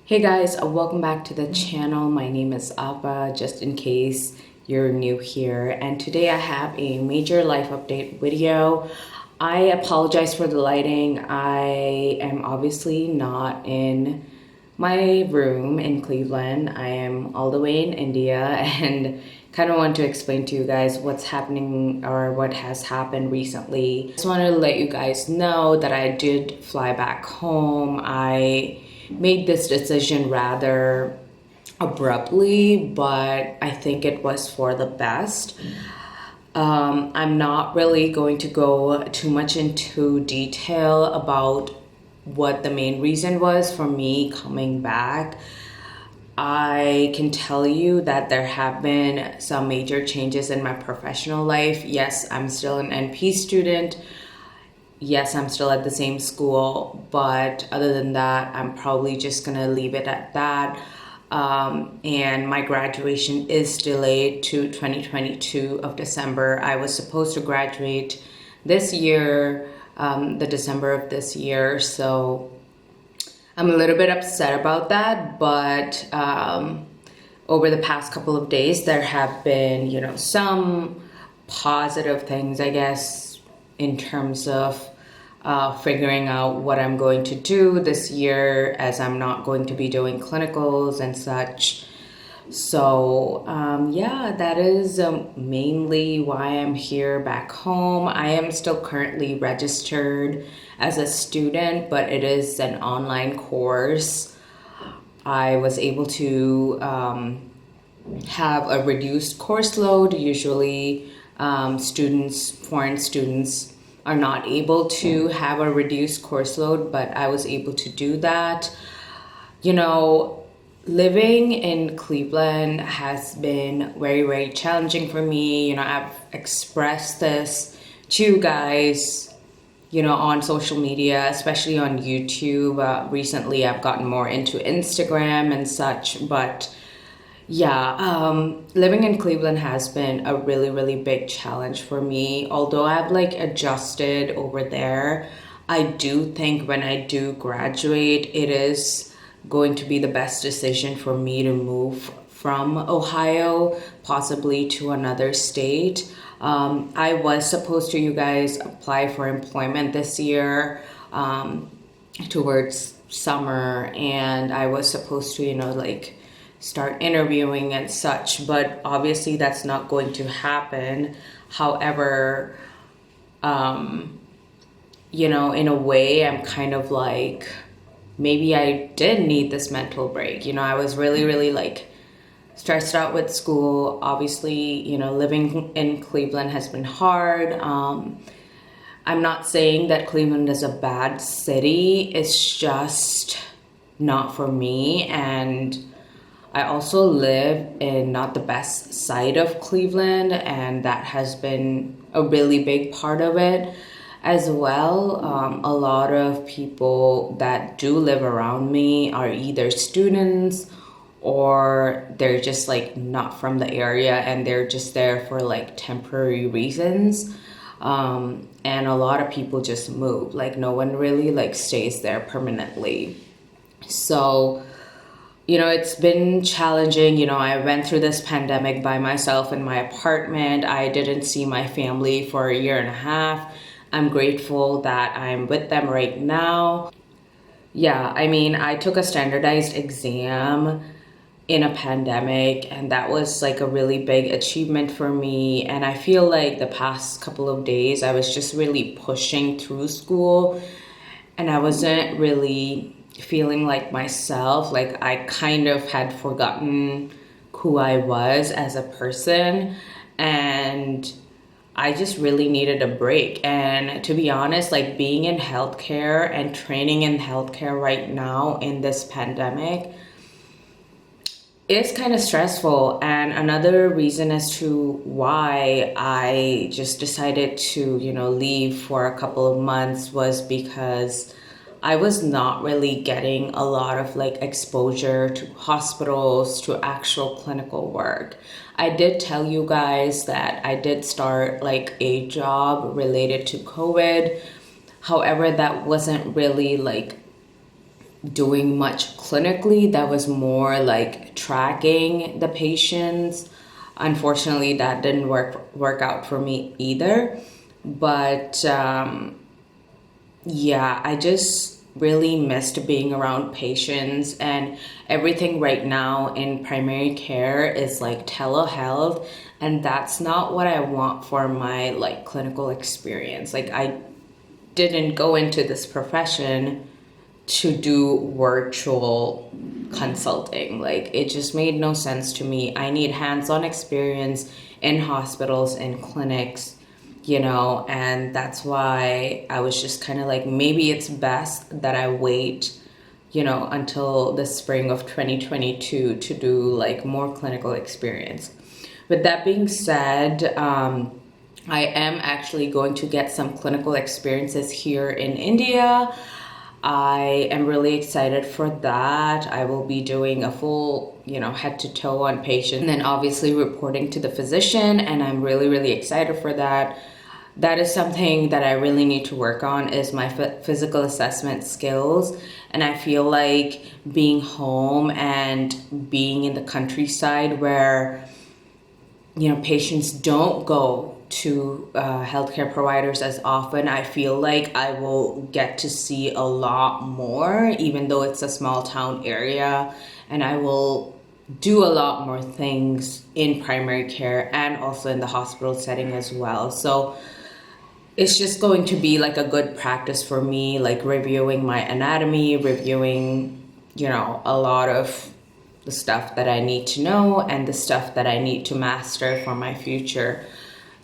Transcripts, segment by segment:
Hey guys, welcome back to the channel. My name is Appa, just in case you're new here. And today I have a major life update video. I apologize for the lighting. I am obviously not in my room in Cleveland. I am all the way in India and kind of want to explain to you guys what's happening or what has happened recently. Just wanted to let you guys know that I did fly back home. I made this decision rather abruptly, but I think it was for the best. I'm not really going to go too much into detail about what the main reason was for me coming back. I can tell you that there have been some major changes in my professional life. Yes, I'm still an NP student. Yes, I'm still at the same school, but other than that, I'm probably just gonna leave it at that. And my graduation is delayed to 2022 of December. I was supposed to graduate this year, the December of this year, so I'm a little bit upset about that, but over the past couple of days, there have been, some positive things, I guess, in terms of figuring out what I'm going to do this year, as I'm not going to be doing clinicals and such. So yeah, that is mainly why I'm here back home. I am still currently registered as a student, but it is an online course. I was able to have a reduced course load. Usually foreign students are not able to have a reduced course load, but I was able to do that. Living in Cleveland has been very, very challenging for me. I've expressed this to you guys, on social media, especially on YouTube. Recently, I've gotten more into Instagram and such, but yeah, living in Cleveland has been a really, really big challenge for me. Although I've adjusted over there, I do think when I do graduate, it is going to be the best decision for me to move from Ohio, possibly to another state. I was supposed to, you guys, apply for employment this year towards summer, and I was supposed to, start interviewing and such, but obviously that's not going to happen. However, in a way, I'm kind of maybe I did need this mental break. I was really, really stressed out with school. Obviously, living in Cleveland has been hard. I'm not saying that Cleveland is a bad city. It's just not for me. And I also live in not the best side of Cleveland, and that has been a really big part of it as well. A lot of people that do live around me are either students or they're just not from the area, and they're just there for temporary reasons. And a lot of people just move. No one really stays there permanently. So it's been challenging. I went through this pandemic by myself in my apartment. I didn't see my family for a year and a half. I'm grateful that I'm with them right now. Yeah, I took a standardized exam in a pandemic, and that was a really big achievement for me. And I feel the past couple of days, I was just really pushing through school, and I wasn't really feeling like myself. I kind of had forgotten who I was as a person, and I just really needed a break. And to be honest, being in healthcare and training in healthcare right now in this pandemic is kind of stressful. And another reason as to why I just decided to, leave for a couple of months was because I was not really getting a lot of exposure to hospitals, to actual clinical work. I did tell you guys that I did start a job related to COVID. However, that wasn't really doing much clinically. That was more like tracking the patients. Unfortunately, that didn't work out for me either. But yeah, I just really missed being around patients, and everything right now in primary care is like telehealth, and that's not what I want for my like clinical experience. Like I didn't go into this profession to do virtual consulting. Like it just made no sense to me. I need hands-on experience in hospitals and clinics, and that's why I was just kind of like, maybe it's best that I wait, until the spring of 2022 to do like more clinical experience. With that being said, I am actually going to get some clinical experiences here in India. I am really excited for that. I will be doing a full, head to toe on patient, and then obviously reporting to the physician, and I'm really, really excited for that. That is something that I really need to work on, is my physical assessment skills. And I feel like being home and being in the countryside where patients don't go to healthcare providers as often, I feel like I will get to see a lot more, even though it's a small town area, and I will do a lot more things in primary care and also in the hospital setting as well. So it's just going to be like a good practice for me, like reviewing my anatomy, reviewing, a lot of the stuff that I need to know and the stuff that I need to master for my future.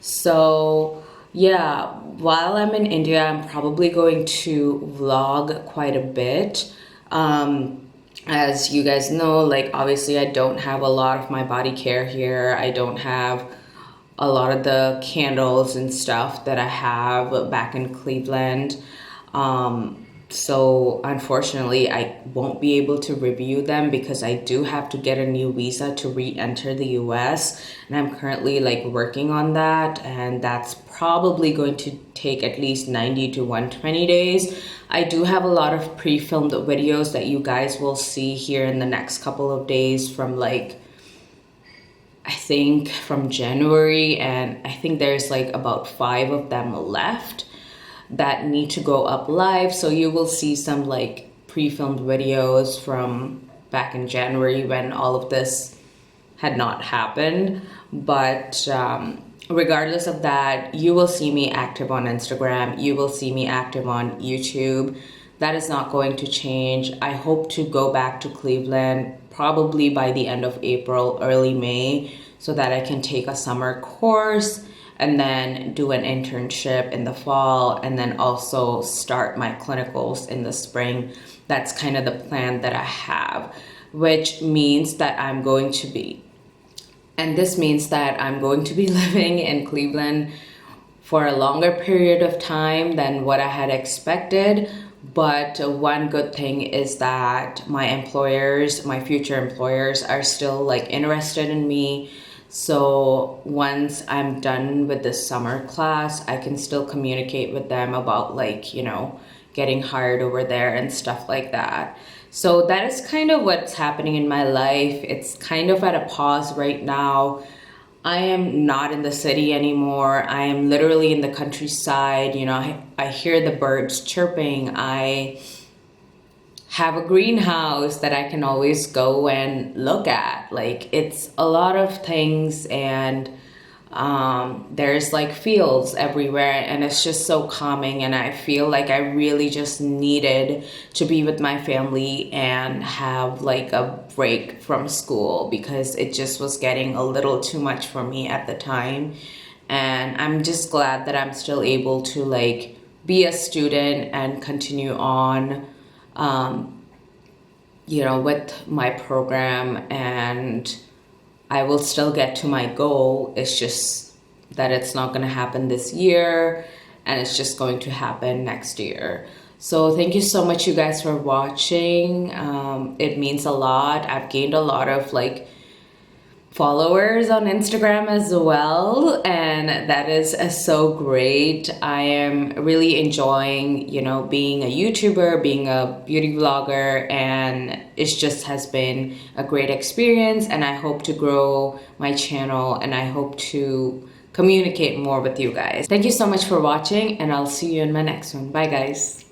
So yeah, while I'm in India, I'm probably going to vlog quite a bit. As you guys know, like obviously I don't have a lot of my body care here. I don't have a lot of the candles and stuff that I have back in Cleveland. So unfortunately, I won't be able to review them because I do have to get a new visa to re-enter the US, and I'm currently like working on that, and that's probably going to take at least 90 to 120 days. I do have a lot of pre-filmed videos that you guys will see here in the next couple of days from like, I think from January, and I think there's like about 5 of them left that need to go up live. So you will see some like pre-filmed videos from back in January when all of this had not happened. But regardless of that, you will see me active on Instagram. You will see me active on YouTube. That is not going to change. I hope to go back to Cleveland probably by the end of April, early May, so that I can take a summer course and then do an internship in the fall, and then also start my clinicals in the spring. That's kind of the plan that I have, which means that I'm going to be living in Cleveland for a longer period of time than what I had expected. But one good thing is that my future employers are still like interested in me. So once I'm done with the summer class, I can still communicate with them about like, getting hired over there and stuff like that. So that is kind of what's happening in my life. It's kind of at a pause right now. I am not in the city anymore. I am literally in the countryside. I hear the birds chirping. I have a greenhouse that I can always go and look at. Like it's a lot of things, and there's like fields everywhere, and it's just so calming, and I feel like I really just needed to be with my family and have like a break from school, because it just was getting a little too much for me at the time. And I'm just glad that I'm still able to like be a student and continue on with my program, and I will still get to my goal. It's just that it's not going to happen this year, and it's just going to happen next year. So thank you so much, you guys, for watching. It means a lot. I've gained a lot of like followers on Instagram as well, and that is so great. I am really enjoying, being a YouTuber, being a beauty vlogger, and it just has been a great experience, and I hope to grow my channel and I hope to communicate more with you guys. Thank you so much for watching, and I'll see you in my next one. Bye guys.